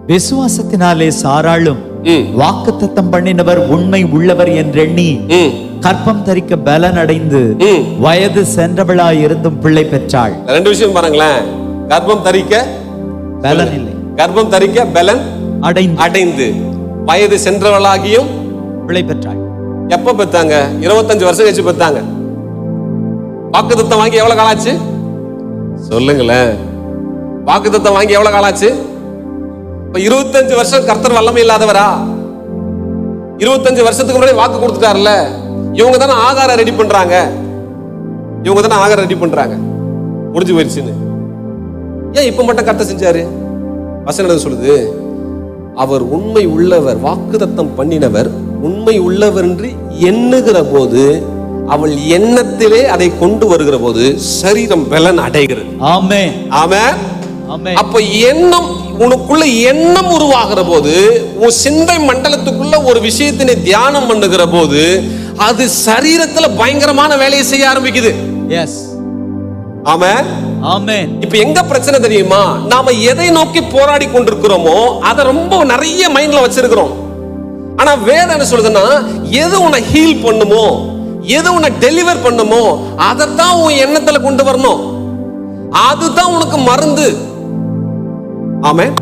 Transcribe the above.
விசுவாசத்தினாலே சாராளும் வாக்குத்தத்தம் பண்ணினவர் உண்மை உள்ளவர் என்றெண்ணி கற்பம் தரிக்க பலன் அடைந்து வயது சென்றவளாய் இருந்தும் பிள்ளை பெற்றாள். ரெண்டு விஷயம் பாருங்களேன். கர்ப்பம் தரிக்க பலன் இல்லை, கர்ப்பம் தரிக்க பலன் அடைந்து வயது சென்றவளாகியும் பிள்ளை பெற்றாள். எப்ப பெத்தாங்க? 25 வருஷம் கழிச்சு பெத்தாங்க. வாக்குத்தத்தம் வாங்கி எவ்வளவு காலாச்சு சொல்லுங்களேன். வாக்குத்தத்தம் வாங்கி எவ்வளவு காலாச்சு? 25 வருஷம் கர்த்தர் வல்லமை இல்லாதவரா? 25 வருஷத்துக்கு முன்னாடி வாக்கு கொடுத்துட்டார்ல. இவங்க தானே ஆகாரம் ரெடி பண்றாங்க, இவங்க தானே ஆகாரம் ரெடி பண்றாங்க. முடிஞ்சு போயிடுச்சுன்னு ஏன் இப்ப மட்டும் கர்த்தர் செஞ்சாரு? வசனம் சொல்லுது, அவர் உண்மை உள்ளவர், வாக்குத்தத்தம் பண்ணினவர் உண்மை உள்ளவர் என்று எண்ணுகிற போது, அவள் எண்ணத்திலே அதை கொண்டு வருகிற போது சரீரம் பலன் அடைகிறது. ஆமென், ஆமென், ஆமென். அப்ப எண்ணம், உனக்குள்ள எண்ணம் உருவாகிற போது, உன் சிந்தை மண்டலத்துக்குள்ள ஒரு விஷயத்தினை தியானம் பண்ணுகிற போது, அது சரீரத்துல பயங்கரமான வேலையை செய்ய ஆரம்பிக்குது. எஸ், ஆமென், ஆமென். இப்ப எங்க பிரச்சனை தெரியுமா? நாம எதை நோக்கி போராடி கொண்டிருக்கிறோமோ அதை ரொம்ப நிறைய மைண்ட்ல வச்சிருக்கிறோம். ஆனா வேதம் என்ன சொல்லுதுன்னா, எது உன்னை ஹீல் பண்ணுமோ, எது உன்னை டெலிவர் பண்ணுமோ, அதைத்தான் உன் எண்ணத்துல கொண்டு வரணும். அதுதான் உனக்கு மருந்து. ஆமென்.